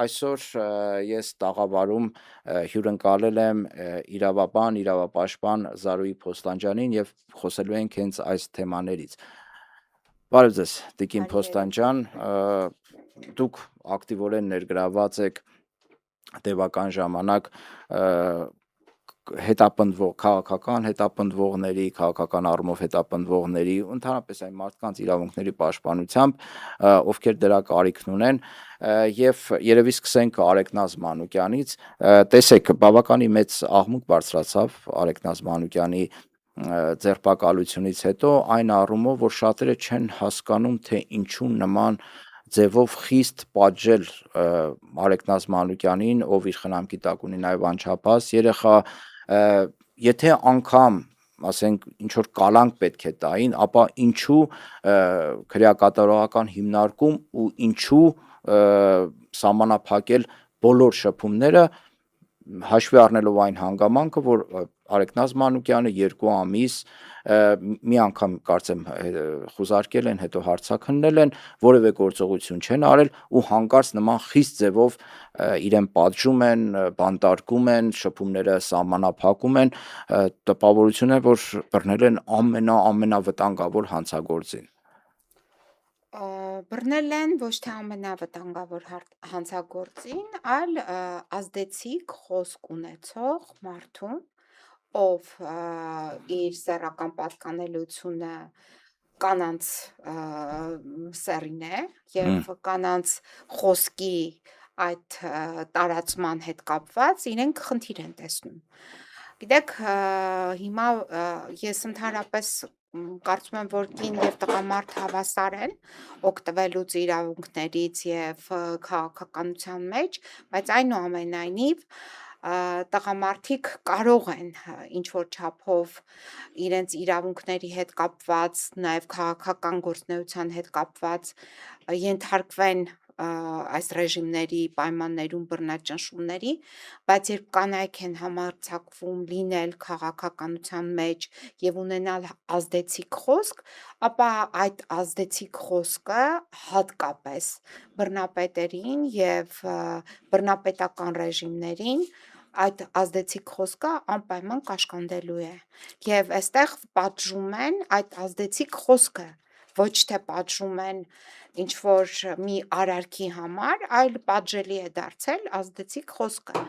այսօր ես տաղավարում հյուրընկալել եմ իրավաբան, իրավապաշտպան Զարուհի Փոստանջյանին եւ խոսելու ենք հենց այս թեմաներից։ Բարև ձեզ, Տիկին Փոստանջյան, դուք ակտիվորեն ներգրաված եք տևական ժամանակ քաղաքական հետապնդվողների, քաղաքական առումով հետապնդվողների, ընդհանրապես այն մարդկանց իրավունքների պաշտպանությամբ, ովքեր դրա կարիքն ունեն, եւ երևի սկսենք Արեգնազ Մանուկյանից, տեսեք, բավականին մեծ աղմուկ բարձրացավ Արեգնազ Մանուկյանի ձերբակալությունից հետո, այն առումով, որ շատերը չեն հասկանում, թե ինչու նման ձևով խիստ պատժել Արեգնազ Մանուկյանին, ով իր խնամքի տակ ունի նաև անչափահաս երեխա, եթե անգամ, ասենք, ինչ-որ կալանք պետք է տային, ապա ինչու քրեակատարողական հիմնարկում ու ինչու սահմանափակել բոլոր շփումները, հաշվի առնելով այն հանգամանքը, որ Արեգնազ Մանուկյանը 2 ամիս մի անգամ կարծեմ խուզարկել են, հետո հարցաքննել են, որևէ գործողություն չեն արել ու հանկարծ նման խիստ ձևով իրեն պատժում են, բանտարկում են, շփումները սահմանափակում են, տպավորություն է, որ բռնել են ամենավտանգավոր հանցագործին։ Բռնել են ոչ թե ամենավտանգավոր հանցագործին, այլ ազդեցիկ խոսք ունեցող մարդուն, ով իր սեռական պատկանելությունը կանանց սեռին է եւ կանանց խոսքի այդ տարածման հետ կապված իրենք խնդիր են տեսնում։ Գիտեք, հիմա ես ընդհանրապես կարծում եմ, որ կին եւ տղամարդ հավասար են օգտվելուց իրավունքներից եւ քաղաքականության մեջ, բայց այնուամենայնիվ տղամարդիկ կարող են ինչ-որ չափով իրենց իրավունքների հետ կապված, նաև քաղաքական գործունեության հետ կապված ենթարկվեն այս ռեժիմների պայմաններում բռնաճնշումների, բայց երբ կանայք են համարձակվում լինել քաղաքականության մեջ եւ ունենալ ազդեցիկ խոսք, ապա այդ ազդեցիկ խոսքը հատկապես բռնապետերին եւ բռնապետական ռեժիմներին այդ ազդեցիկ խոսքը անպայման կաշկանդելու է եւ այստեղ պատժում են այդ ազդեցիկ խոսքը, ոչ թե պատժում են ինչ-որ մի արարքի համար, այլ պատժելի է դարձել ազդեցիկ խոսքը։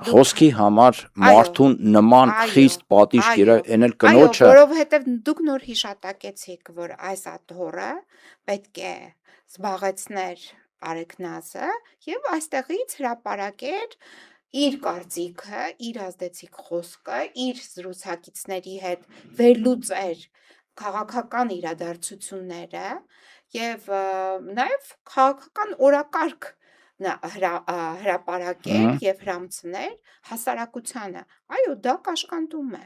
Խոսքի համար մարդուն նման խիստ պատիժ այն էլ կնոջը, որովհետեւ դուք նոր հիշատակեցիք, որ այս աթոռը պետք է զբաղեցներ Արեգնազը եւ այստեղից հրապարակեր իր կարծիքը, իր ազդեցիկ խոսքը, իր զրուցակիցների հետ վերլուծեր քաղաքական իրադարձությունները եւ նաեւ քաղաքական օրակարգ հրապարակեր եւ հրամցներ հասարակությանը։ Այո, դա կաշկանդում է,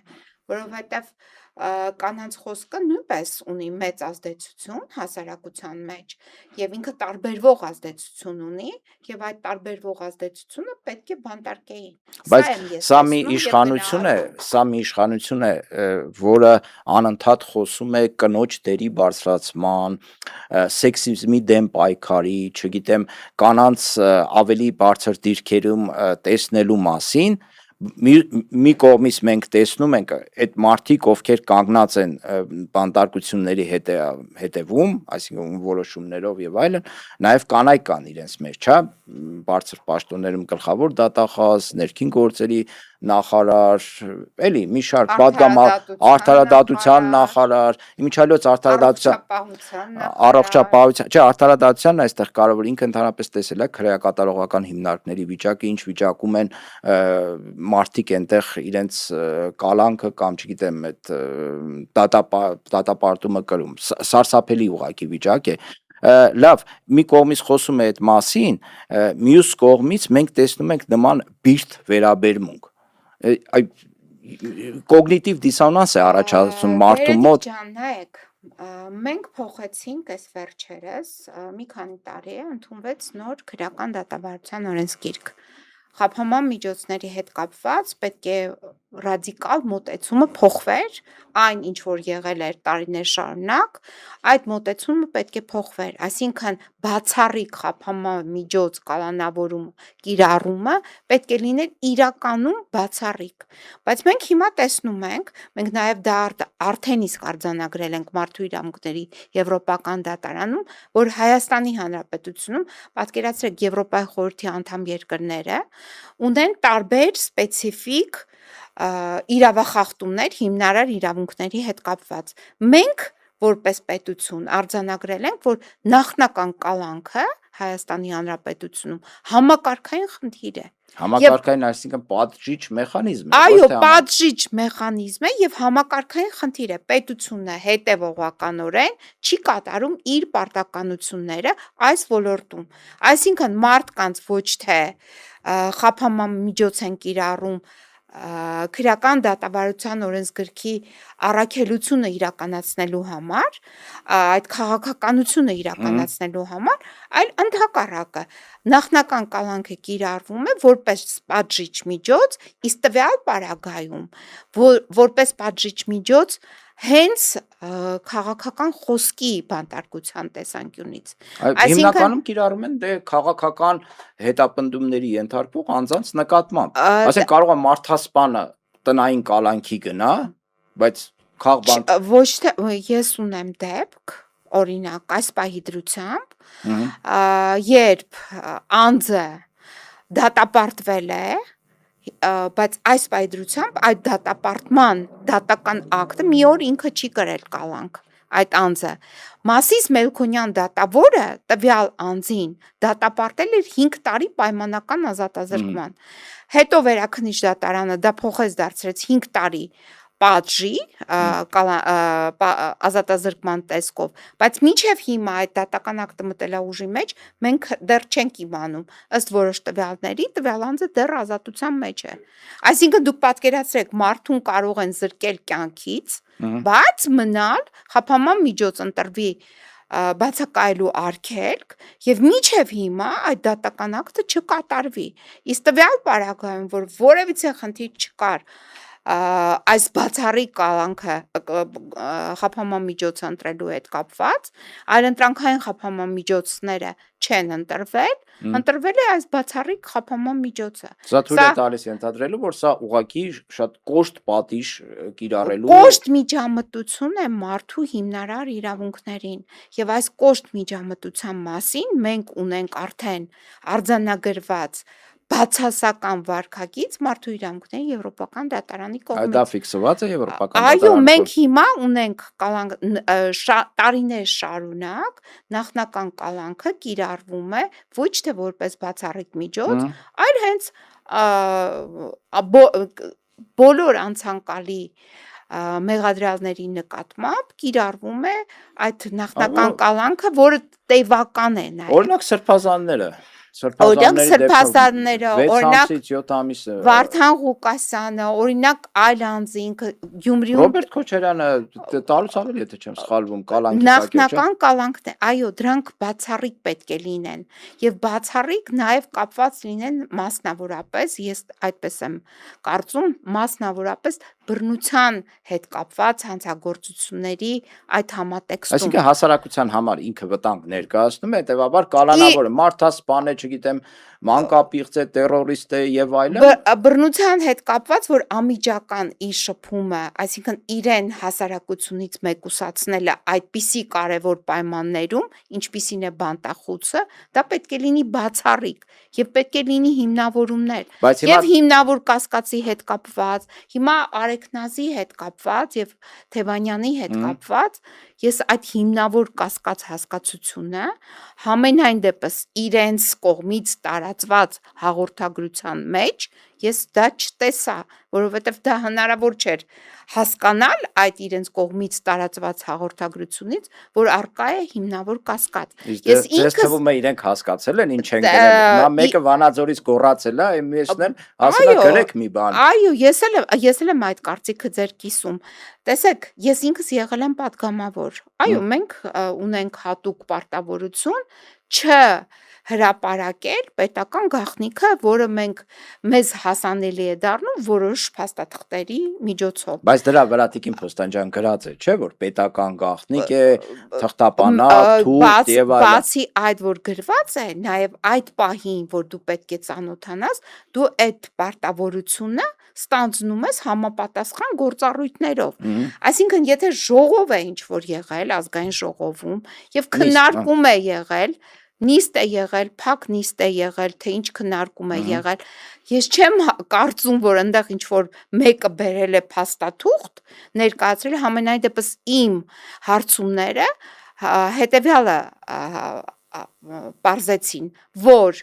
որովհետեւ կանանց խոսքը նույնպես ունի մեծ ազդեցություն հասարակության մեջ եւ ինքը տարբերվող ազդեցություն ունի եւ այդ տարբերվող ազդեցությունը պետք է բանտարկեին։ Բայց սա մի իշխանություն է, որը անընդհատ խոսում է կնոջ դերի բարձրացման, սեքսիզմի դեմ պայքարի, չգիտեմ, կանանց ավելի բարձր դիրքերում տեսնելու մասին, մի կողմից մենք տեսնում ենք այդ մարդիկ, ովքեր կանգնած են բանտարկությունների հետևում, այսինքն որոշումներով եւ այլն, նաեւ կանայք կան իրենց մեջ, չէ՞, բարձր պաշտոններում գլխավոր դատախազ, ներքին գործերի նախարար, էլի մի շարք արդարադատության նախարար, իմիջիայլոց առողջապահության, չէ, արդարադատությանն այստեղ կարևոր, ինքը ընդհանրապես տեսել է քրեակատարողական հիմնարկների վիճակը, ինչ վիճակում են մարդիկ այնտեղ իրենց կալանքը կամ չգիտեմ այդ դատապարտումը կրում, սարսափելի ուղղակի վիճակ է։ Լավ, մի կողմից խոսում է այդ մասին, մյուս կողմից մենք տեսնում ենք նման բիրտ վերաբերմունք, կոգնիտիվ դիսոնանս է առաջացնում մարդու մոտ։ Նայեք, մենք փոխեցինք այս վերջերս, մի քանի տարի է ընդունվեց նոր քրեական դատավարության օրենսգիրք։ Խափանման միջոցների հետ կապված պետք է ռադիկալ մոտեցումը փոխվեր, այն ինչ որ եղել էր տարիներ շարունակ, այդ մոտեցումը պետք է փոխվեր, այսինքն բացառիկ խափանման միջոց կալանավորում կիրառումը պետք է լիներ իրականում բացառիկ, բայց մենք հիմա տեսնում ենք, մենք նաև դա արդեն իսկ արձանագրել ենք Մարդու իրավունքների Եվրոպական դատարանում, որ Հայաստանի Հանրապետությունում պատկերացրեք Եվրոպայի խորհրդի անդամ երկրները ունեն տարբեր սպეციფიկ իրավախախտումներ հիմնարար իրավունքների հետ կապված։ Մենք որպես պետություն արձանագրել ենք, որ նախնական կալանքը Հայաստանի Հանրապետությունում համակարգային խնդիր է։ Համակարգային, այսինքն պատժիչ մեխանիզմ է, Այո, պատժիչ մեխանիզմ է եւ համակարգային խնդիր է։ Պետությունը հետևողականորեն չի կատարում իր պարտականությունները այս ոլորտում։ Այսինքն մարդկանց ոչ թե խափանման միջոց են կիրառում քրեական դատավարության օրենսգրքի առաքելությունը իրականացնելու համար, այդ քաղաքականությունը իրականացնելու համար, այլ ընդհակառակը նախնական կալանքը կիրառվում է որպես պատժիչ միջոց, իսկ տվյալ պարագայում որպես պատժիչ միջոց հենց քաղաքական խոսքի բանտարկության տեսանկյունից։ Հիմնականում կիրառում են դե քաղաքական հետապնդումների ենթարկվող անձանց նկատմամբ։ Ասենք կարող է մարդասպանը տնային կալանքի գնա, բայց ոչ թե ես ունեմ դեպք, օրինակ այս պահի դրությամբ, երբ անձը դատապարտվել է, բայց այս պայդրությամբ այդ դատապարտման դատական ակտը մի օր ինքը չի կրել կալանք այդ անձը։ Մասիս Մելքոնյան դատավորը տվյալ անձին դատապարտել էր 5 տարի պայմանական ազատազրկման։ Հետո վերաքննիչ դատարանը դա փոխեց դարձրեց 5 տարի պատժի ազատազրկման տեսքով, բայց մինչև հիմա այդ դատական ակտը մտել է ուժի մեջ, մենք դեռ չենք իմանում, ըստ որոշ տվյալների, տվյալ անձը դեռ ազատության մեջ է։ Այսինքն դուք պատկերացրեք, մարդուն կարող են զրկել կյանքից, բայց մնալ խափանման միջոց ընտրվի բացակայելու արգելք եւ մինչեւ հիմա այդ դատական ակտը չկատարվի։ Իսկ տվյալ պարագայում, որ որևիցե խնդիր չկար այս բացառիկ կալանքը խափանման միջոցը ընտրելու հետ կապված, այլ ընտրանքային խափանման միջոցները չեն ընտրվել, ընտրվել է այս բացառիկ խափանման միջոցը։ Սա թույլ է տալիս ենթադրելու, որ սա ուղղակի շատ կոշտ պատիժ կիրառելու կոշտ միջամտություն է մարդու հիմնարար իրավունքներին եւ այս կոշտ միջամտության մասին մենք ունենք արդեն արձանագրված բացասական վարքագիծ Մարդու իրավունքների Եվրոպական դատարանի կողմից։ Դա ֆիքսված է Եվրոպական դատարանում։ Այո, մենք հիմա ունենք տարիներ շարունակ նախնական կալանքը կիրառվում է ոչ թե որպես բացառիկ միջոց, այլ հենց բոլոր անցանկալի մեղադրյալների նկատմամբ կիրառվում է այդ նախնական կալանքը, որը տևական է նաև։ Օրինակ սրբազանները Օրինակ սրբազանները, օրինակ 7 ամիս Վարդան Ղուկասյանը, օրինակ այլ անձին Գյումրիում Ռոբերտ Քոչարյանը տալուց ավելի եթե չեմ սխալվում կալանքի նախնական կալանքն է, այո, դրանք բացառիկ պետք է լինեն եւ բացառիկ նաեւ կապված լինեն մասնավորապես, ես այդպես եմ կարծում, մասնավորապես բռնության հետ կապված հանցագործությունների այդ համատեքստում։ Այսինքն հասարակության համար ինքը վտանգ ներկայացնում է, հետեւաբար կալանավորը մարդասպան է, չգիտեմ, մանկապիղծ է, տերորիստ է եւ այլն։ Բռնության հետ կապված, որ անմիջական իր շփումը, այսինքն իրեն հասարակությունից մեկուսացնելը այդպիսի կարևոր պայմաններում, ինչպիսին է բանտախուցը, դա պետք է լինի բացառիկ եւ պետք է լինի հիմնավորումներ։ Եվ հիմնավոր կասկածի հետ կապված, հիմա Արեքնազի հետ կապված եւ Թևանյանի հետ կապված, ես այդ հիմնավոր կասկած հասկացությունը համենայն դեպս իրենց կողմից տարածված հաղորդագրության մեջ ես դա չտեսա, որովհետև դա հնարավոր չէր հասկանալ այդ իրենց կողմից տարածված հաղորդագրությունից, որ արկա է հիմնավոր կասկած։ Ես ինքս թվում է իրենք հասկացել են ինչ են գրել։ Նա մեկը Վանաձորից գոռացել է, մյուսն էլ ասել է գրեք մի բան։ Այո, ես էլ եմ այդ կարծիքը ձեր կիսում։ Տեսեք, ես ինքս եղել եմ պատգամավոր։ Այո, մենք ունենք հատուկ պարտավորություն հրապարակել պետական գաղտնիքը, որը մեզ հասանելի է դառնում որոշ փաստաթղթերի միջոցով։ Բայց դրա վրա Տիկին Փոստանջյան գրած է, չէ՞ որ պետական գաղտնիք է, թղթապանակ, թուղթ եւ այլն։ Բացի այդ, որ գրված է, նաև այդ պահին, որ դու պետք է ծանոթանաս, դու այդ պարտավորությունը ստանձնում ես համապատասխան գործառույթներով։ Այսինքն, եթե ժողով է ինչ որ եղել ազգային ժողովում եւ քննարկում է եղել, նիստ է եղել, փակ նիստ է եղել, թե ինչ քննարկում է եղել, ես չեմ կարծում, որ այնտեղ ինչ որ մեկը բերել է փաստաթուղթ, ներկայացրել, համենայն դեպս իմ հարցումները հետեւյալը պարզեցին, որ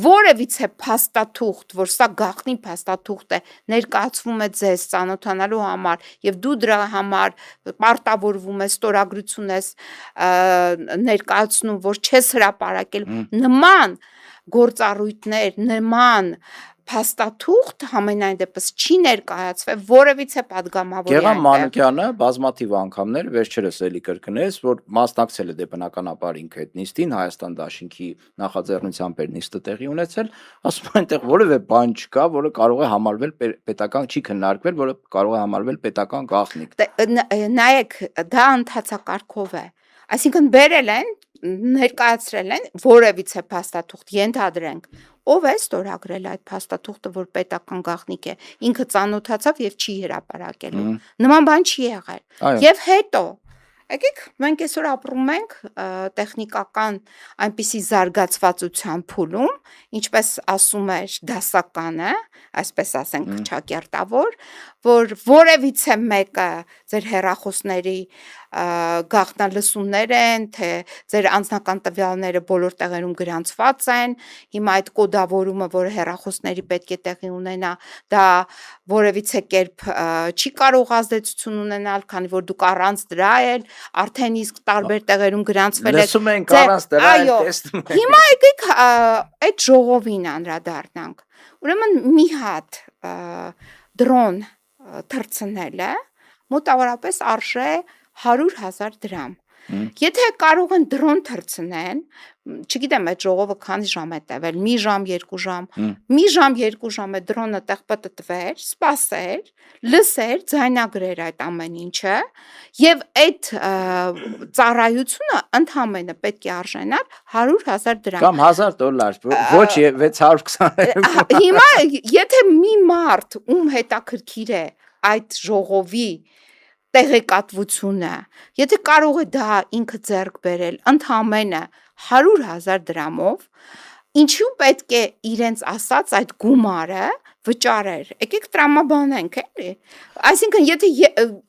որևիցե փաստաթուղթ, որ սա գաղտնի փաստաթուղթ է, ներկայացվում է ձեզ ծանոթանալու համար եւ դու դրա համար պարտավորվում ես, ստորագրություն ես ներկայացնում, որ չես հրապարակել նման գործառույթներ, նման փաստաթուղթ համենայն դեպս չի ներկայացվել որևիցե падգամավորի Գեղամ Մանուկյանը բազմաթիվ անգամներ վերջերս էլի կրկնեց, որ մասնակցել է դե բնականաբար ինքը այդ նիստին, Հայաստան դաշինքի նախաձեռնությամբ էր նիստը տեղի ունեցել, ասում են այնտեղ որևէ բան չկա, որը կարող է համարվել պետական չի քննարկվել, որը կարող է համարվել պետական գաղտնիք։ Նայեք, դա ընթացակարգով է։ Այսինքն բերել են, ներկայացրել են որևիցե փաստաթուղթ, ենթադրենք, ով է ստորագրել այդ փաստաթուղթը, որ պետական գաղտնիք է, ինքը ծանոթացավ եւ չի հրապարակելու։ Նման բան չի եղել։ Եվ հետո եկեք մենք այսօր ապրում ենք տեխնիկական այնպիսի զարգացվածության փուլում, ինչպես ասում էր դասականը, այսպես ասենք քչակերտավոր, որ որևիցե մեկը ձեր հեռախոսների գաղտնալսումներ են, թե ձեր անձնական տվյալները բոլոր տեղերում գրանցված են, հիմա այդ կոդավորումը, որ հեռախոսների պետք է տեղի ունենա, դա որևիցե կերպ չի կարող ազդեցություն ունենալ, քանի որ դուք առանց դրա էլ արդեն իսկ տարբեր տեղերում գրանցվել եք։ Լսում ենք առանց դրա էլ տեսնում ենք։ Հիմա եկեք այդ ժողովին անդրադառնանք։ Ուրեմն մի հատ դրոն թռցնելը մոտավորապես արժե 100,000 դրամ։ Եթե կարող են դրոն թռցնեն, չգիտեմ այդ ժողովը քանի ժամ է տևել, մի ժամ, 2 ժամ, մի ժամ, 2 ժամ է դրոնը տեղ պտտվեր, սպասեր, լսեր, ձայնագրեր այդ ամեն ինչը եւ այդ ծառայությունը ընդհանրապես պետք է արժանար 100,000 դրամ կամ $1,000, ոչ 620։ Հիմա եթե մի մարդ ում հետաքրքիր է այդ ժողովի տեղեկատվությունը, եթե կարող է դա ինքը ձեռք բերել ընդհանրապես 100,000 դրամով, ինչու պետք է իրենց ասած այդ գումարը վճարեր։ Եկեք տրամաբանենք, էլի։ Այսինքն, եթե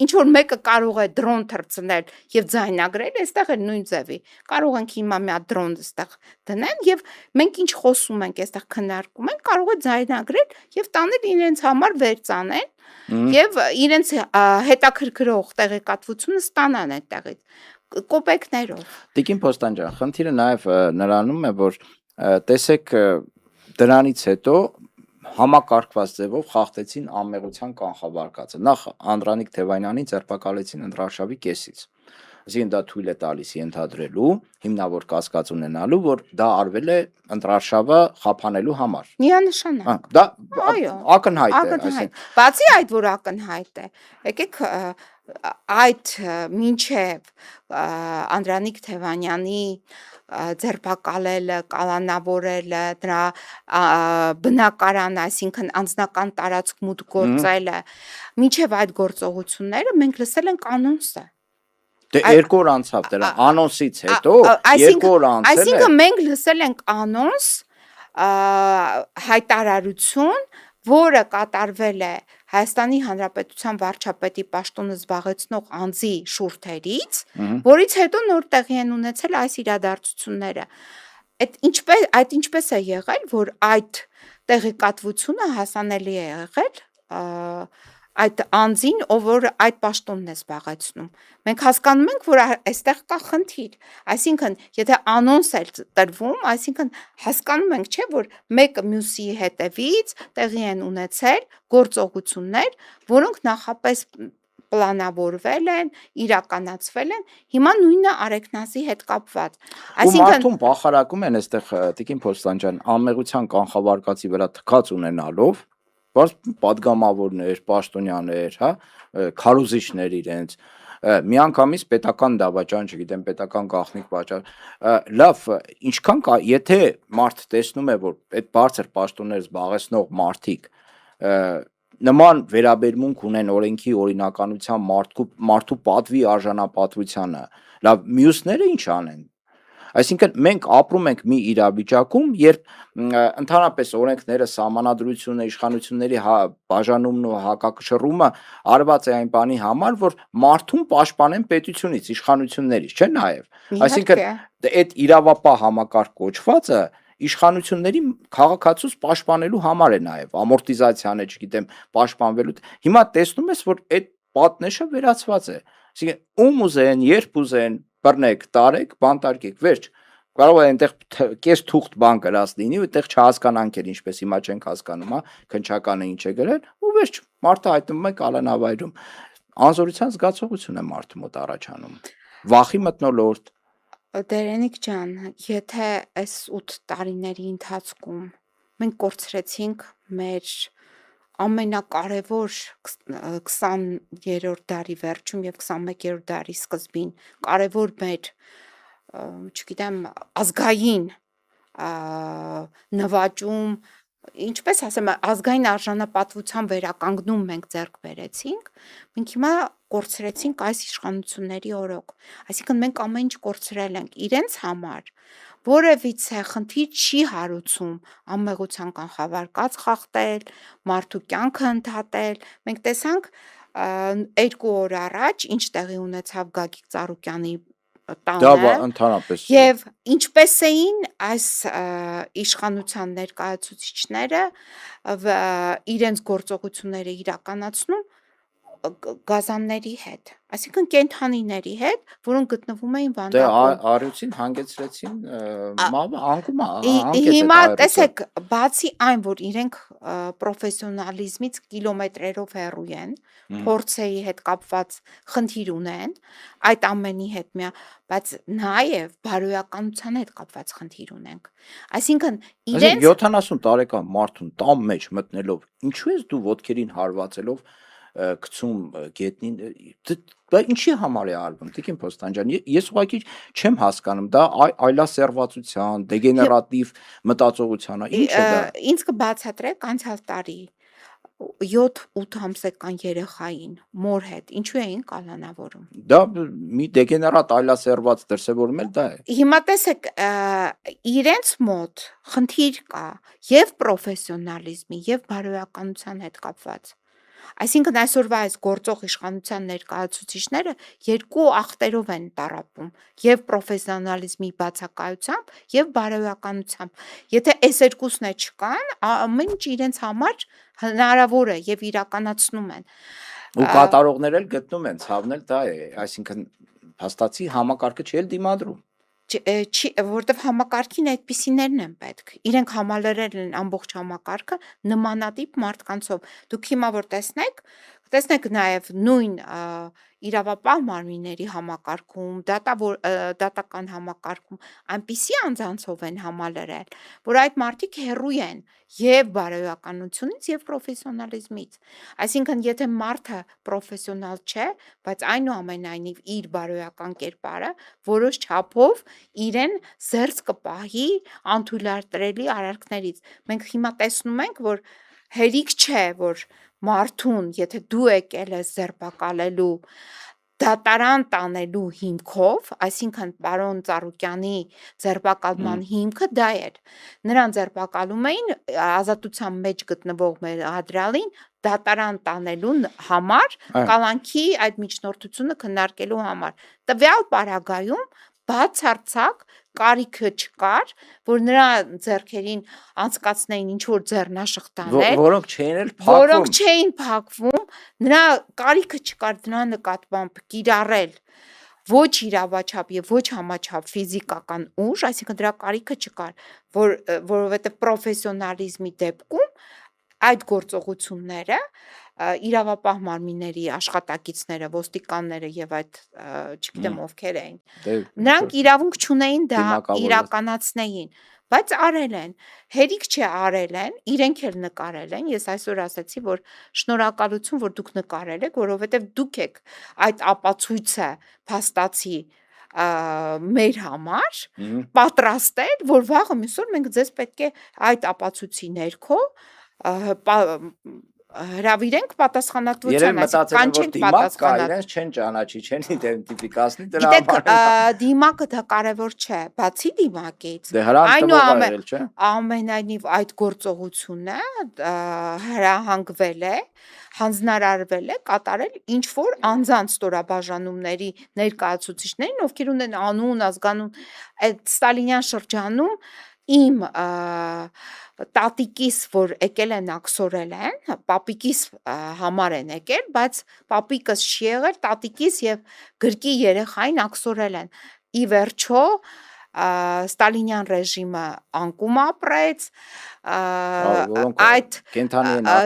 ինչ որ մեկը կարող է դրոն թռցնել եւ ձայնագրել, այստեղ էլ նույն ձևի։ Կարող ենք հիմա մի հատ դրոն այստեղ դնեն եւ մենք ինչ խոսում ենք, այստեղ քննարկում ենք, կարող է ձայնագրել եւ տանել իրենց համար վերցանեն եւ իրենց հետաքրքրող տեղեկատվությունը ստանան այդտեղից կոպեկներով։ Տիկին Փոստանջյան, խնդիրը նաեւ նրանում է, որ տեսեք դրանից հետո համակարգված ձևով խախտեցին անմեղության կանխավարկածը։ Նախ Անդրանիկ Թևանյանին ձերբակալեցին ընտրարշավի կեսից։ Այսինքն դա թույլ է տալիս ենթադրելու, հիմնավոր կասկած ունենալու, որ դա արվել է ընտրարշավը խափանելու համար։ Միանշանակ։ Դա այո, ակնհայտ է, այսինքն։ Բացի այդ, որ ակնհայտ է, եկեք այդ մինչև Անդրանիկ Թևանյանի ձերբակալելը, կալանավորելը, դրա բնակարանը, այսինքն անձնական տարածք մուտք գործելը, մինչև այդ գործողությունները մենք լսել ենք անոնսը։ Դե 2 օր անցավ դրա անոնսից հետո 2 օր անցել է։ Այսինքն մենք լսել ենք անոնս հայտարարություն, որը կատարվել է Հայաստանի Հանրապետության վարչապետի պաշտոնը զբաղեցնող անձի շուրթերից, որից հետո նոր տեղի են ունեցել այս իրադարձությունները։ Այդ ինչպես է եղել, որ այդ տեղեկատվությունը հասանելի է եղել այդ անձին, ով որ այդ պաշտոնն է զբաղեցնում։ Մենք հասկանում ենք, որ այստեղ կա խնդիր։ Այսինքն, եթե անոնս է տրվում, այսինքն հասկանում ենք, չէ, որ մեկը մյուսի հետևից տեղի են ունեցել գործողություններ, որոնք նախապես պլանավորվել են, իրականացվել են, հիմա նույնը Արեգնասի հետ կապված։ Ու Այսինքն մարդուն բախարակում են այստեղ Տիկին Փոստան ջան, անմեղության կանխավարկածի վրա թքած ունենալով, բայց падգամավորներ, պաշտոնյաներ, հա, քարոզիչներ իրենց, միանգամից պետական դավաճան, չգիտեմ, պետական գաղտնիք վաճառ, լավ, ինչքան կա, եթե մարդ տեսնում է, որ այդ բարձր պաշտոններ զբաղեցնող մարդիկ նման վերաբերմունք ունեն օրենքի օրինականության մարդու պատվի արժանապատվությանը, լավ, մյուսները ինչ անեն։ Այսինքն մենք ապրում ենք մի իրավիճակում, երբ ընդհանրապես օրենքները, սահմանադրությունը, իշխանությունների բաժանումն ու հակակշռումը արված է այն բանի համար, որ մարդուն պաշտպանեն պետությունից, իշխանություններից, չէ՞ նաև։ Այսինքն այդ իրավապահ համակարգ կոչվածը իշխանությունների քաղաքացուց պաշտպանելու համար է նաև, ամորտիզացիան է, չգիտեմ, պաշտպանվելու։ Հիմա տեսնում ես, որ այդ պատնեշը վերացված է։ Այսինքն ում ուզեն, երբ ուզեն, բռնեք, տարեք, բանտարկեք, վերջ։ Կարող է այնտեղ կես թուղթ բան գրած լինի, ու այդտեղ չհասկանանք էլ, ինչպես հիմա չենք հասկանում, հա, քննչականը ինչ է գրել, ու վերջ, մարդը հայտնվում է կալանավայրում։ Անզորության զգացողություն է մարդու մոտ առաջանում։ Վախի մթնոլորտ։ Դերենիկ ջան, եթե այս 8 տարիների ընթացքում մենք կորցրեցինք մեր ամենակարևոր 20-րդ դարի վերջում եւ 21-րդ դարի սկզբին կարևոր մեր, չգիտեմ, ազգային նվաճում, ինչպես ասեմ, ազգային արժանապատվության վերականգնում մենք ձեռք բերեցինք, մենք հիմա կորցրեցինք այս իշխանությունների օրոք։ Այսինքն մենք ամեն ինչ կորցրել ենք իրենց համար, որևիցե խնդիր չի հարուցում անմեղության կանխավարկած խախտել, մարդու կյանքը ընդհատել։ Մենք տեսանք 2 օր առաջ ինչ տեղի ունեցավ Գագիկ Ծառուկյանի Դա տանը ընդհանրապես եւ ինչպես էին այս իշխանության ներկայացուցիչները իրենց գործողությունները իրականացնում գազանների հետ, այսինքն կենդանիների հետ, որոնք գտնվում էին վանդակում։ Արյուցին հանգեցրեցին անկում Հիմա տեսեք, բացի այն, որ իրենք պրոֆեսիոնալիզմից կիլոմետրերով հեռու են, փորձերի հետ կապված խնդիր ունեն, այդ ամենի հետ բայց նաև բարոյականության հետ կապված խնդիր ունենք։ Այսինքն իրենց 70 տարեկան մարդուն տան մեջ մտնելով, ինչու ես դու ոտքերին հարվածելով գցում գետնին, դա ինչի համար է արվում, Տիկին Փոստան ջան, ես ուղղակի չեմ հասկանում, դա այլասերվածության, դեգեներատիվ մտածողության է, ինչ է դա։ Ինձ կբացատրեք անցյալ տարի 7-8 ամսական երեխային մոր հետ ինչու էին կալանավորում։ Դա մի դեգեներատ այլասերված դրսևորում էլ դա է։ Հիմա տեսեք, իրենց մոտ խնդիր կա եւ պրոֆեսիոնալիզմի եւ բարոյականության հետ կապված։ Այսինքն այսօրվա այս գործող իշխանության ներկայացուցիչները 2 ախտերով են տառապում, եւ պրոֆեսիոնալիզմի բացակայությամբ եւ բարոյականությամբ։ Եթե այս երկուսն չկան, ամեն ինչ իրենց համար հնարավոր է եւ իրականացնում են։ Ու կատարողներ էլ գտնում են, ցավն էլ դա է, այսինքն հաստատի համակարգը չի էլ դիմադրում։ Որտեվ համակարգին այդպիսիներն են պետք։ Իրենք համալրել են ամբողջ համակարգը նմանատիպ մարդկանցով։ Դուք հիմա որ տեսնեք նաև նույն իրավապահ մարմինների համակարգում, դատական համակարգում այնպիսի անձանցով են համալրել, որ այդ մարդիկ հեռու են եւ բարոյականությունից եւ պրոֆեսիոնալիզմից։ Այսինքն եթե մարդը պրոֆեսիոնալ չէ, բայց այնուամենայնիվ իր բարոյական կերպարը որոշ չափով իրեն զերծ կպահի անթույլատրելի արարքներից։ Մենք հիմա տեսնում ենք, որ հերիք չէ, որ մարդուն, եթե դու եկել ես ձերբակալելու դատարան տանելու հիմքով, այսինքն պարոն Ծառուկյանի ձերբակալման հիմքը դա էր։ Նրան ձերբակալում էին ազատության մեջ գտնվող մեղադրալին դատարան տանելու համար, կալանքի այդ միջնորդությունը քննարկելու համար։ Տվյալ պարագայում բացարձակ կարիքը չկար, որ նրա ձեռքերին անցկացնեին ինչ-որ ձեռնաշղթաներ, որոնք չէին փակվում, նրա կարիքը չկար դրա նկատմամբ կիրառել ոչ իրավաչափ եւ ոչ համաչափ ֆիզիկական ուժ, այսինքն դրա կարիքը չկար, որովհետեւ պրոֆեսիոնալիզմի դեպքում այդ գործողությունները իրավապահ մարմինների աշխատակիցները, ոստիկանները եւ այդ չգիտեմ ովքեր էին, նրանք իրավունք չունեին դա իրականացնեին, բայց արել են, հերիք չէ արել են, իրենք էլ նկարել են, ես այսօր ասացի, որ շնորհակալություն, որ դուք նկարել եք, որովհետեւ դուք եք այդ ապացույցը փաստացի մեր համար պատրաստել, որ վաղը մյուսօր մենք ձեզ պետք է այդ ապացույցի ներքո հրավիրենք պատասխանատվության, այսինքն կանչենք պատասխանատու, իրենց չեն ճանաչի, չեն իդենտիֆիկացնի, դրա համար դիմակը դա կարևոր չէ, բացի դիմակից, այնուամենայնիվ այդ գործողությունը հրահանգվել է, հանձնարարվել է կատարել ինչ որ անձանց ստորաբաժանումների ներկայացուցիչներին, ովքեր ունեն անուն, ազգանուն, այդ ստալինյան շրջանում իմ տատիկիս, որ եկել են աքսորել են, պապիկիս համար են եկել, բայց պապիկս չի եղել, տատիկիս եւ գրկի երեխային աքսորել են։ Ի վերջո ստալինյան ռեժիմը անկում ապրեց, այդ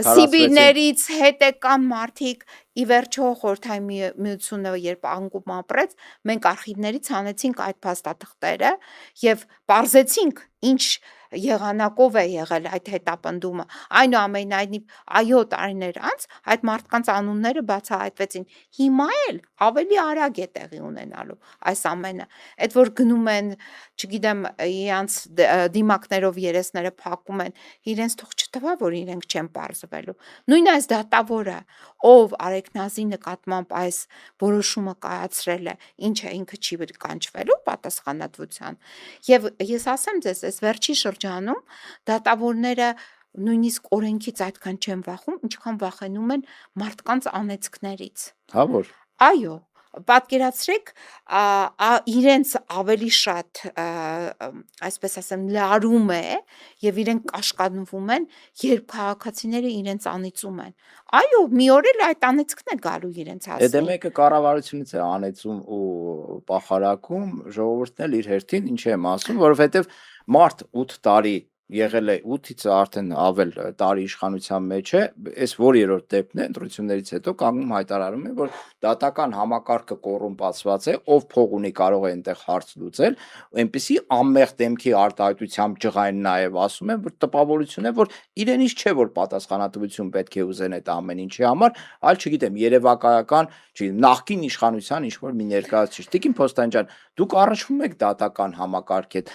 սիբիրներից հետ եկան մարդիկ, ի վերջո Խորհրդային Միությունը երբ անկում ապրեց, մենք արխիվներից հանեցինք այդ փաստաթղթերը եւ պարզեցինք ինչ եղանակով է եղել այդ հետապնդումը, այնուամենայնիվ այո տարիներ անց այդ մարդկանց անունները բացահայտվեցին, հիմա էլ ավելի արագ է տեղի ունենալու այս ամենը, այդ որ գնում են, չգիտեմ, իրանց դիմակներով երեսները փակում են, իրենց թող չթվա, որ իրենք չեն պարզվելու, նույն այս դատավորը, ով Արեգնազի նկատմամբ այս որոշումը կայացրել է, ինչը ինքը չի կանչվելու պատասխանատվության, եւ ես ասեմ ձեզ, այս վերջի շրջանում դատավորները նույնիսկ օրենքից այդքան չեն վախում, ինչքան վախենում են մարդկանց անեծքներից։ Հա որ։ Այո, պատկերացրեք, իրենց ավելի շատ, այսպես ասեմ, լարում է եւ իրենք կաշկանդվում են, երբ քաղաքացիները իրենց անիծում են։ Այո, մի օր էլ այդ անեծքն է գալու իրենց հասնի։ Դե մեկը կառավարությունից է անեծում ու պախարակում, ժողովուրդն էլ իր հերթին ինչ եմ ասում, որովհետեւ մարդ 8 տարի եղել է 8-ից արդեն ավել տարի իշխանության մեջ է, այս որ երրորդ դեպքն է, ընտրություններից հետո կանգնում հայտարարում է, որ դատական համակարգը կոռումպացված է, ով փող ունի կարող է այնտեղ հարց լուծել, այնպեսի անմեղ դեմքի արտահայտությամբ ջղայն նաև ասում են, որ տպավորություն է, որ իրենից չէ, որ պատասխանատվություն պետք է ուզեն այդ ամեն ինչի համար, այլ չգիտեմ, երևակայական, չգիտեմ, նախկին իշխանության ինչ որ մի ներկայացուցիչ։ Տիկին Փոստան ջան, դուք առնչվում եք դատական համակարգի հետ,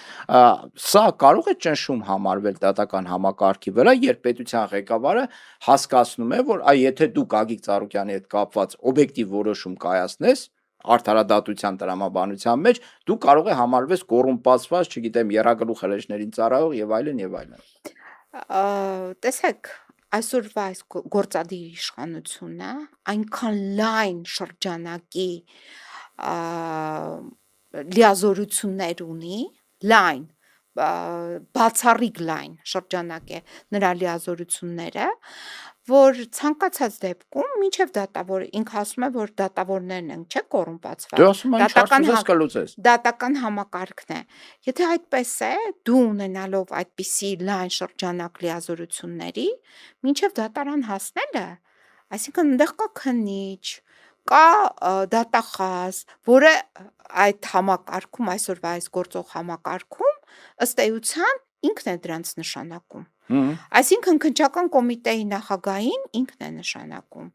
սա կարող է ճնշում համարվել դատական համակարգի վրա, երբ պետության ղեկավարը հասկացնում է, որ եթե դու Գագիկ Ծառուկյանի հետ կապված օբյեկտիվ որոշում կայացնես արդարադատության տրամաբանության մեջ, դու կարող է համարվես կոռումպացված, չգիտեմ, եռագլուխ հրեշներին ծառայող եւ այլն եւ այլն։ Տեսեք, այսօրվա այս գործադիր իշխանությունը այնքան լայն շրջանակի լիազորություններ ունի, լայն, բացառիկ լայն շրջանակ է նրա լիազորությունները, որ ցանկացած դեպքում մինչև դատավոր ինքը ասում է, որ դատավորներն են, չէ՞ կոռումպացված։ Դու ասում ես չարծես կլուծես։ Դատական համակարգն է։ Եթե այդպես է, դու ունենալով այդպիսի լայն շրջանակ լիազորությունների, մինչև դատարան հասնելը, այսինքն այնտեղ կա քննիչ, կա դատախազ, որը այդ համակարգում, այսօրվա այս գործող համակարգում ըստ էության ինքն է դրանց նշանակում։ Այսինքն քննչական կոմիտեի նախագահին ինքն է նշանակում,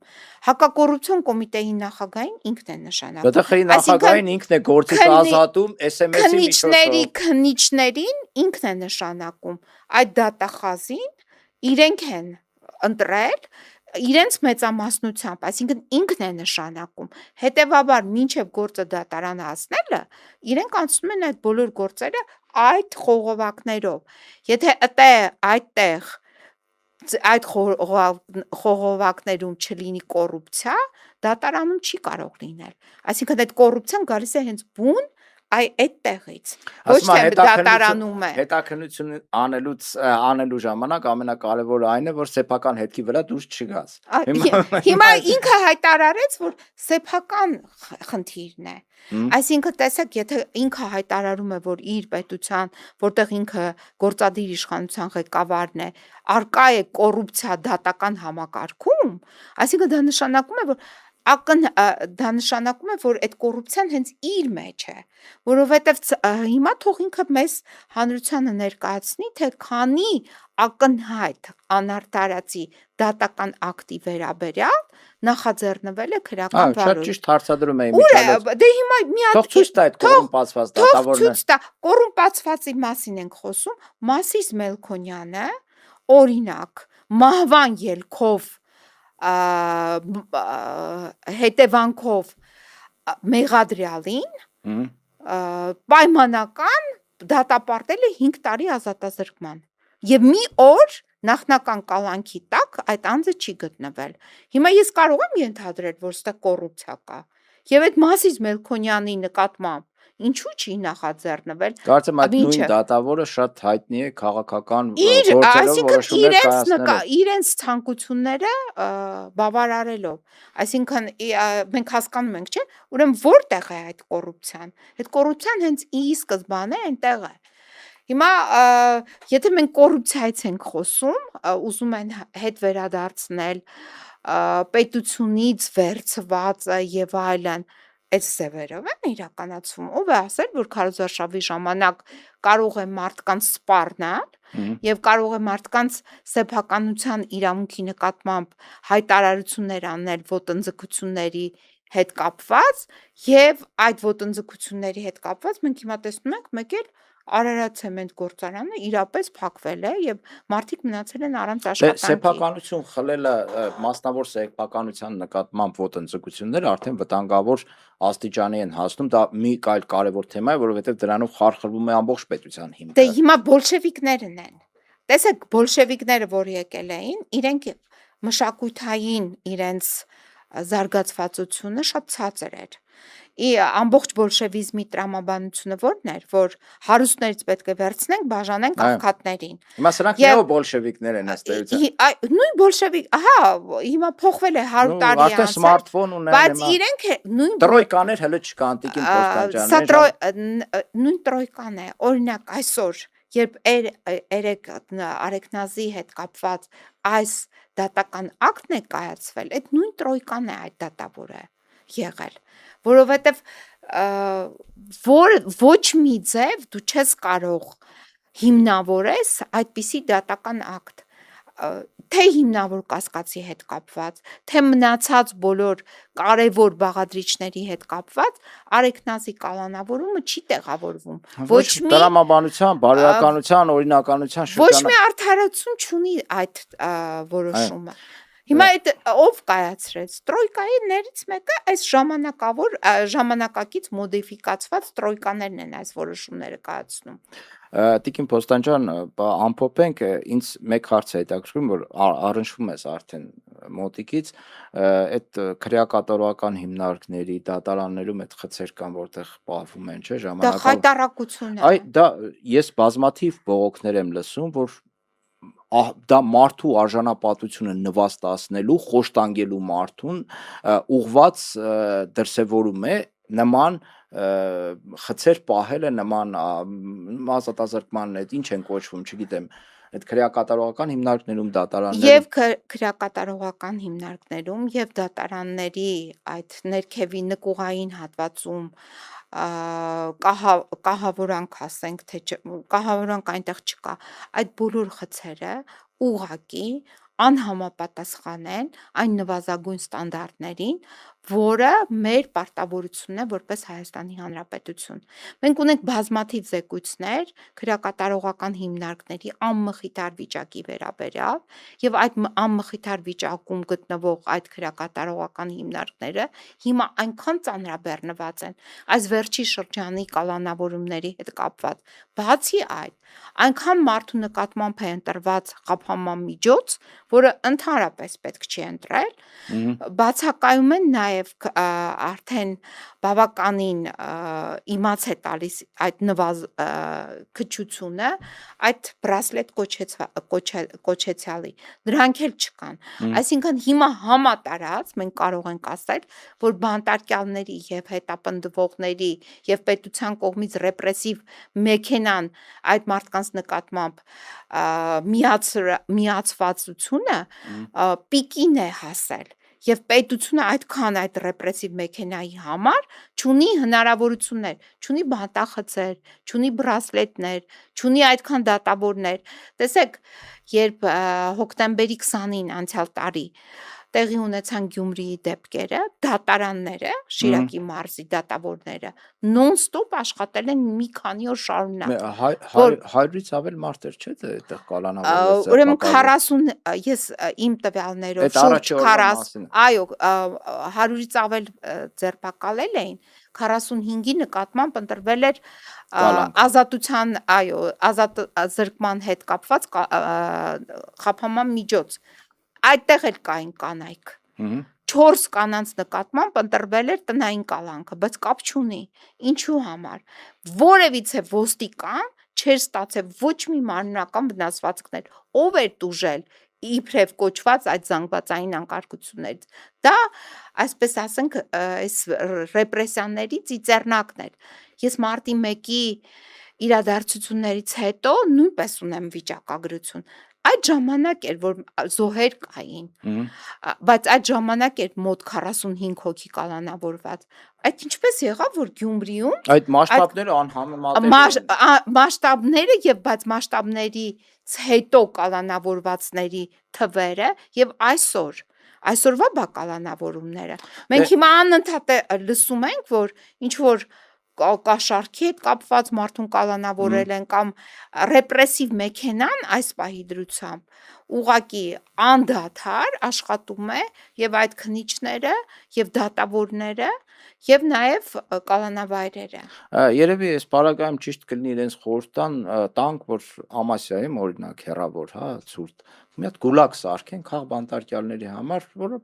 հակակոռուպցիոն կոմիտեի նախագահին ինքն է նշանակում։ ԲՏԽ-ի նախագահին ինքն է գործից ազատում, SMS-ի միջոցով։ Քննիչներին ինքն է նշանակում, այդ դատախազին իրենք են ընտրել իրենց մեծամասնությամբ, այսինքն ինքն է նշանակում, հետևաբար մինչև գործը դատարան հասնելը, իրենք անցնում են այդ բոլոր գործերը այդ խողովակներով, եթե այդտեղ այդ խողովակներում չլինի կոռուպցիա, դատարանում չի կարող լինել, այսինքն այդ կոռուպցիան գալիս է հենց բուն այդ տեղից, ոչ թե դատարանում է։ Հետաքննություն անելու ժամանակ ամենակարևորը այն է, որ սեփական հետքի վրա դուրս չգաս։ Հիմա ինքը հայտարարեց, որ սեփական խնդիրն է։ Այսինքն տեսեք, եթե ինքը հայտարարում է, որ իր պետության, որտեղ ինքը գործադիր իշխանության ղեկավարն է, արկա է կոռուպցիա դատական համակարգում, այսինքն դա նշանակում է, որ այդ կոռուպցիան հենց իր մեջ է, որովհետև հիմա թող ինքը մեզ հանրությանը ներկայացնի, թե քանի ակնհայտ անարդարացի դատական ակտի վերաբերյալ նախաձեռնվել է քրեական վարույթ։ Շատ ճիշտ հարցադրում էի միջալով։ Դե հիմա մի հատ Թող ցույց տա այդ կոռումպացված դատավորները։ Թող ցույց տա, կոռումպացվածի մասին ենք խոսում, Մասիս Մելքոնյանը, օրինակ, մահվան ելքով հետևանքով մեղադրյալին պայմանական դատապարտել է 5 տարի ազատազրկման եւ մի օր նախնական կալանքի տակ այդ անձը չի գտնվել։ Հիմա ես կարող եմ ենթադրել, որ ստեղ կոռուպցիա կա եւ այդ Մասիս Մելքոնյանի նկատմամբ ինչու չի նախաձեռնվել։ Կարծեմ այդ նույն դատավորը շատ հայտնի է քաղաքական գործերով որոշումներ կայացնելով։ Իրենց ցանկությունները բավարարելով։ Այսինքն մենք հասկանում ենք, չէ՞, ուրեմն որտեղ է այդ կոռուպցիան։ Այդ կոռուպցիան հենց ի սկզբանե այնտեղ է։ Հիմա եթե մենք կոռուպցիայից ենք խոսում, ուզում են հետ վերադարձնել պետությունից վերցվածը եւ այլն, այդ սևերով են իրականացվում։ Ով է ասել, որ քարոզարշավի ժամանակ կարող է մարդկանց սպառնալ եւ կարող է մարդկանց սեփականության իրավունքի նկատմամբ հայտարարություններ անել ոտնձգությունների հետ կապված եւ այդ ոտնձգությունների հետ կապված մենք հիմա տեսնում ենք մեկ էլ Արարատ ցեմենտ գործարանը իրապես փակվել է եւ մարդիկ մնացել են առանց աշխատանքի։ Սեփականություն խլելը մասնավոր սեփականության նկատմամբ ոտնձգությունները արդեն վտանգավոր աստիճանի են հասնում, դա մի այլ կարևոր թեմա է, որովհետեւ դրանով խարխլվում է ամբողջ պետության հիմքը։ Դե հիմա բոլշևիկներն են։ Տեսեք, բոլշևիկները, որ եկել էին, իրենք մշակութային իրենց զարգացվածությունը շատ ցածր էր։ Ամբողջ բոլշևիզմի տրամաբանությունը ո՞րն էր, որ հարուստներից պետք է վերցնենք, բաժանենք աղքատներին։ Հիմա սրանք նեո բոլշևիկներ են ըստ էության։ Նույն բոլշևիկ, ահա, հիմա փոխվել է 100 տարի անց։ Արդեն սմարթֆոն ունեն, բայց իրենք նույն տրոյկաներ հələ չկա անտիկին Կոստանջաններ։ Նույն տրոյկան է։ Օրինակ այսօր երբ Արեգնազի հետ կապված այս դատական ակտն է կայացվել, այդ նույն տրոյկան է այդ դատավորը եղել, որովհետև ոչ մի ձև դու չես կարող հիմնավորես այդպիսի դատական ակտ, թե հիմնավոր կասկածի հետ կապված, թե մնացած բոլոր կարևոր բաղադրիչների հետ կապված, Արեգնազի կալանավորումը չի տեղավորվում։ Ոչ մի տրամաբանության, բարոյականության, օրինականության շրջանը։ Ոչ մի արդարացություն չունի այդ որոշումը։ Հիմա այդ ով կայացրեց։ Տրոյկայիներից մեկը այս ժամանակակից մոդիֆիկացված տրոյկաներն են այս որոշումները կայացնում։ Տիկին Պոստանջան, ամփոփենք, ինձ մեկ հարց է հետաքրքրում, որ առնչվում ես արդեն մոտիկից, այդ քրեակատարողական հիմնարկների դատարաններում այդ խցեր կան, որտեղ պահվում են, չէ՞, ժամանակով։ Դա խայտարակություն է։ Դա ես բազմաթիվ բողոքներ եմ լսում, որ դա մարդու արժանապատվությունը նվաստացնելու, խոշտանգելու մարդուն ուղված դրսևորում է նման խցեր պահելը, նման ազատազրկման այդ ինչ են կոչվում, չգիտեմ, այդ քրեակատարողական հիմնարկներում դատարաններում եւ քրեակատարողական հիմնարկներում եւ դատարանների այդ ներքևի նկուղային հատվածում կահավորանք ասենք, թե կահավորանք այնտեղ չկա, այդ բոլոր խցերը ուղղակի անհամապատասխան են այն նվազագույն ստանդարտներին, որը մեր պարտավորությունն է որպես Հայաստանի Հանրապետություն։ Մենք ունենք բազմաթիվ զեկույցներ քրեակատարողական հիմնարկների անմխիթար վիճակի վերաբերյալ եւ այդ անմխիթար վիճակում գտնվող այդ քրեակատարողական հիմնարկները հիմա այնքան ծանրաբեռնված են այս վերջի շրջանի կալանավորումների հետ կապված։ Բացի այդ, այնքան մարդու նկատմամբ է ընտրված խափանման միջոց, որը ընդհանրապես պետք չի ընտրել, բացակայում են նաև նաև արդեն բավականին իմաց է տալիս այդ քչությունը, այդ բրասլետ կոչեցյալի, դրանք էլ չկան։ Այսինքն հիմա համատարած մենք կարող ենք ասել, որ բանտարկյալների եւ հետապնդվողների եւ պետության կողմից ռեպրեսիվ մեքենան այդ մարդկանց նկատմամբ միացվածությունը պիկին է հասել եւ պետությունը այդքան այդ ռեպրեսիվ մեքենայի համար չունի հնարավորություններ, չունի բանտախցեր, չունի բրասլետներ, չունի այդքան դատավորներ։ Տեսեք, երբ հոկտեմբերի 20-ին անցյալ տարի տեղի ունեցան Գյումրիի դեպքերը, դատարանները, Շիրակի մարզի դատավորները նոն-ստոպ աշխատել են մի քանի օր շարունակ։ 100-ից ավել մարդեր չէ՞ այդտեղ կալանավորված։ Ուրեմն 40, ես իմ տվյալներով շուրջ 40, այո, 100-ից ավել ձերբակալել էին, 45-ի նկատմամբ ընտրվել էր ազատության, այո, ազատ զրկման հետ կապված խափանման միջոց։ Այդտեղ էլ կային կանայք։ 4 կանանց նկատմամբ ընտրվել էր տնային կալանքը, բայց կապ չունի։ Ինչու համար։ Որևիցե ոստիկան չէր ստացել ոչ մի մանրական վնասվածքներ։ Ով էր տուժել իբրև կոչված այդ զանգվածային անկարգություններից։ Դա, այսպես ասենք, այս ռեպրեսիաների ծիծեռնակն էր։ Ես մարտի 1-ի իրադարձություններից հետո նույնպես ունեմ վիճակագրություն։ Այդ ժամանակ էր, որ զոհեր կային, բայց այդ ժամանակ էր մոտ 45 հոգի կալանավորված։ Այդ ինչպես եղավ, որ Գյումրիում այդ մասշտաբները անհամեմատելի են։ Մասշտաբները եւ բայց մասշտաբներից հետո կալանավորվածների թվերը եւ այսօրվա բակալանավորումները։ Մենք հիմա անընդհատ լսում ենք, որ ինչ որ կաշառքի հետ կապված մարդուն կալանավորել են կամ ռեպրեսիվ մեքենան այս պահի դրությամբ ուղղակի անդադար աշխատում է եւ այդ քննիչները եւ դատավորները եւ նաեւ կալանավայրերը։ Երևի այս պարագայում ճիշտ կլինի իրենց խորհրդան տանք, որ Ամասիայում օրինակ հեռավոր, հա, ցուրտ մի հատ գուլակ սարքեն քաղ բանտարկյալների համար, որը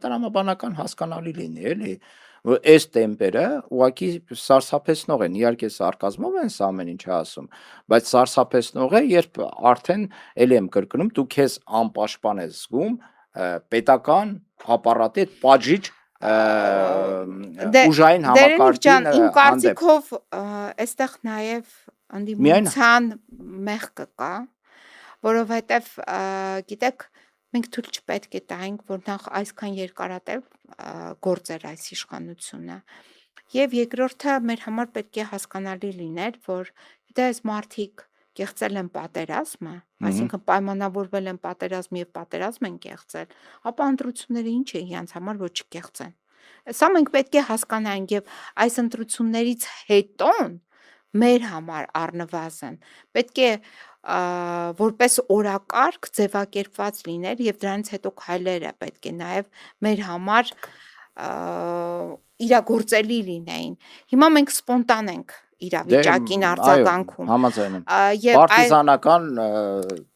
տրամաբանական հասկանալի լինի, էլի, որ այս տեմպերը ուղղակի սարսափեցնող են, իհարկե սարկազմով են սա ամեն ինչ ասում, բայց սարսափեցնող է, երբ արդեն էլի եմ կրկնում, դու քեզ անպաշտպան ես զգում պետական ապարատի այդ պատժիչ ուժային համակարգին իմ կարծիքով այստեղ նաև ընդդիմության մեղքը կա, որովհետև գիտեք, մենք թույլ չպետք է տայինք, որ նախ այսքան երկարատև գործեր այս իշխանությունը, եւ երկրորդը մեր համար պետք է հասկանալի լիներ, որ դա այս մարդիկ կեղծել են պատերազմը, այսինքն պայմանավորվել են պատերազմ եւ պատերազմ են կեղծել, ապա ընտրությունները ինչ է իրենց համար, որ չկեղծեն։ Սա մենք պետք է հասկանանք եւ այս ընտրություններից հետո մեր համար առնվազն պետք է որպես օրակարգ ձևակերպված լիներ եւ դրանից հետո քայլերը պետք է նաեւ մեր համար իրագործելի լինեին։ Հիմա մենք սպոնտան ենք իրավիճակին արձագանքում։ Համաձայն եմ։ Պարտիզանական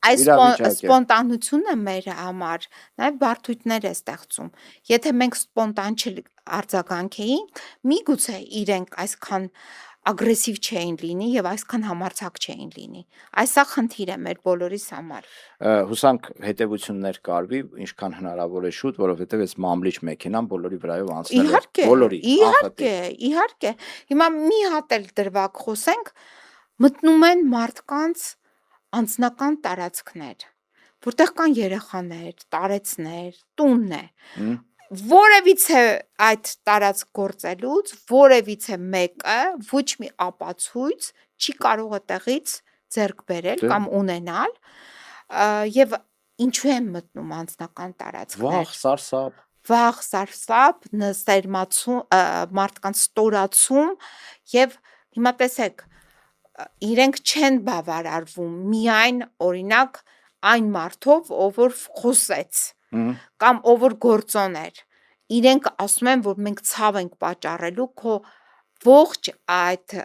այս սպոնտանությունը մեր համար նաև բարդույթներ է ստեղծում։ Եթե մենք սպոնտան չարձագանքեինք, միգուցե իրենք այսքան ագրեսիվ չէին լինի եւ այսքան համարձակ չէին լինի։ Այսա խնդիր է մեր բոլորիս համար։ Հուսանք հետևություններ կարվի, ինչքան հնարավոր է շուտ, որովհետեւ այս մամլիչ մեքենան բոլորի վրայով անցնել է։ Բոլորի։ Իհարկե։ Հիմա մի հատ էլ դրվագ խոսենք, մտնում են մարդկանց անձնական տարածքներ, որտեղ կան երեխաներ, տարեցներ, տունն է։ Որևիցե այդ տարածք գործելուց որևիցե մեկը ոչ մի ապացույց չի կարող այդտեղից ձեռք բերել կամ ունենալ եւ ինչու են մտնում անձնական տարածքներ։ Վախ, սարսափ, նստերմացում, մարդկանց ստորացում եւ հիմա տեսեք, իրենք չեն բավարարվում միայն օրինակ այն մարդով, ով որ խոսեց կամ ով որ գործոն էր, իրենք ասում են, որ մենք ցավ ենք պատճառելու քո ողջ այդ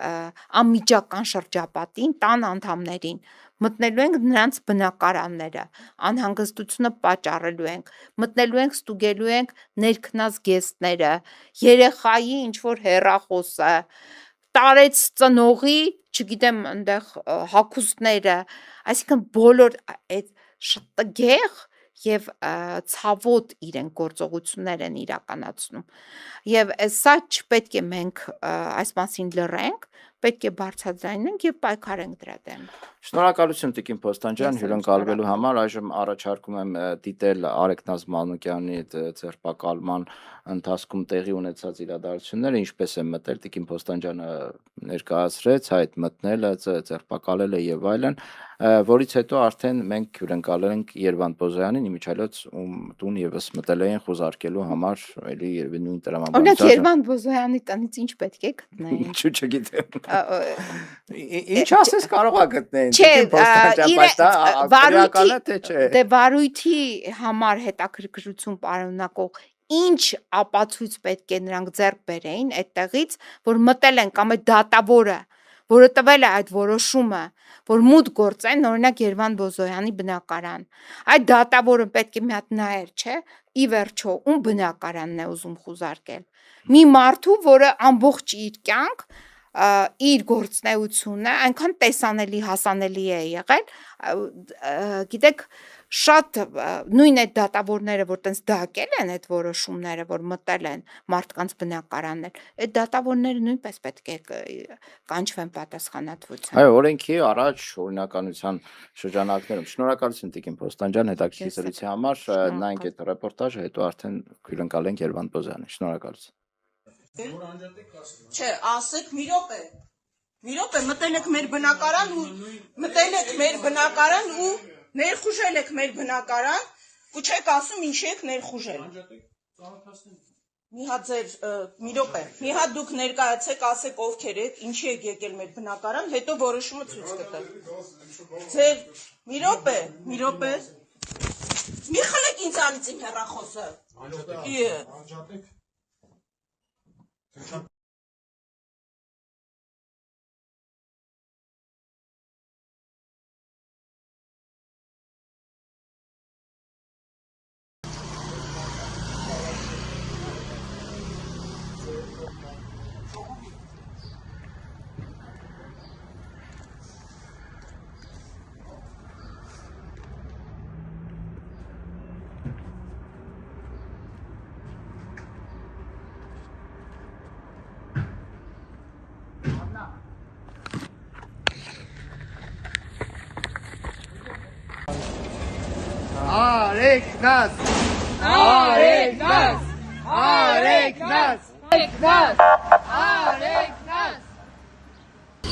անմիջական շրջապատին, տան անդամներին, մտնելու ենք նրանց բնակարանները, անհանգստությունը պատճառելու ենք, մտնելու ենք, ստուգելու ենք ներքնած գեստները, երեխայի ինչ-որ հեռախոսը, տարեց ծնողի, չգիտեմ, այնտեղ հագուստները, այսինքն բոլոր այդ շատ տգեղ եւ ցավոտ իրենք գործողություններ են իրականացնում եւ սա չպետք է մենք այս մասին լռենք, պետք է բարձրաձայնենք եւ պայքարենք դրա դեմ։ Շնորհակալություն Տիկին Փոստանջյան հյուրընկալվելու համար, այժմ առաջարկում եմ դիտել Արեգնազ Մանուկյանի ձերբակալման ընթացքում տեղի ունեցած իրադարձությունները, ինչպես է մտել Տիկին Փոստանջյանը ներկայացրեց, այդ մտնելը, ձերբակալելը եւ այլն, որից հետո արդեն մենք հյուրընկալել ենք Երվանդ Բոզոյանին, իմիջիայլոց ում տուն եւս մտել էին խոզարկելու համար, էլի երևի նույն տրամաբանությամբ։ Օրինակ Երվանդ Բոզոյանի տնից ինչ պետք է գտնեին։ Չգիտեմ։ Ինչ ասես կարող է գտնեն։ Չէ, դե վարույթի համար հետաքրքրություն պարունակող ինչ ապացույց պետք է նրանք ձեռք բերեին այդտեղից, որ մտել են կամ այդ դատավորը, որը տվել է այդ որոշումը, որ մուտք գործեն, օրինակ Երվանդ Բոզոյանի բնակարան։ Այդ դատավորը պետք է մի հատ նայեր, չէ՞, ի վերջո, ում բնակարանն է ուզում խուզարկել։ Մի մարդու, որը ամբողջ իր կյանք իր գործնեությունը այնքան տեսանելի հասանելի է եղել, գիտեք, շատ նույն այդ դատավորները, որ տենց դակել են այդ որոշումները, որ մտել են մարդկանց բնակարաններ, այդ դատավորները նույնպես պետք է կանչվեն պատասխանատվության։ Այո, օրենքի առաջ օրինականության շրջանակներում շնորհակալություն Տիկին Փոստանջյան հետաքրքիր զրույցի համար, նայենք այդ ռեպորտաժը, հետո արդեն հյուրընկալենք Երվանդ Բոզոյանին։ Շնորհակալություն։ Չէ, ասեք մի րոպե, մտել եք մեր բնակարան ու ներխուժել եք մեր բնակարան ու չեք ասում ինչի եք ներխուժել։ Մի հատ դուք ներկայացեք, ասեք ովքեր եք, ինչի եք եկել մեր բնակարան, հետո որոշումը ցույց կտա։ Մի րոպե։ Մի խլեք ինձանից իմ հեռախոսը։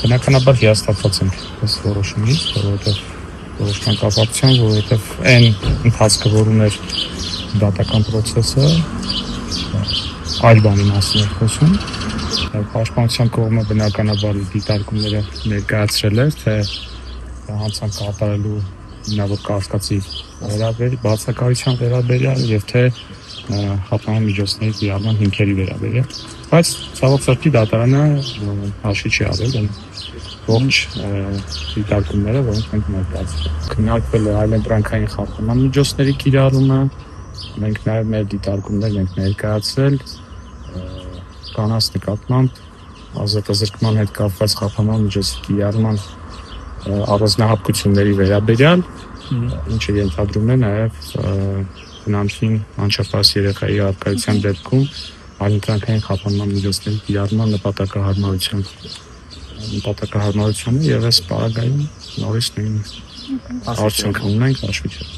Բնականաբար հիասթափված ենք այս որոշումից, որովհետև որոշման կապակցությամբ, որովհետև այն ընթացքը, որ ուներ դատական process-ը, այլ բանի մասին էր խոսում, պաշտպանության կողմը բնականաբար դիտարկումները ներկայացրել էր, թե հանցանք կատարելու հիմնավոր կասկածի բացակայության վերաբերյալ եւ թե հատման միջոցների կիրառման հիմքերի վերաբերյալ, բայց ցավոք սրտի դատարանը հաշվի չի առել ողջ դիտարկումները, որոնք մենք ներկայացրել ենք։ Քննարկվել է այլընտրանքային խախտման միջոցների կիրառումը, մենք նաեւ մեր դիտարկումներ ենք ներկայացրել կանանց նկատմամբ ազատազրկման հետ կապված խախտման միջոցի կիրառման առանձնահատկությունների վերաբերյալ, ինչը ենթադրում է նաեւ բնամտին անչափահաս երեխայի առկայության դեպքում այլընտրանքային խախտման միջոցների կիրառման նպատակահարմարությունը եւ այս պարագայում նորից նույն արդյունքը ունենք հաշվի չեն։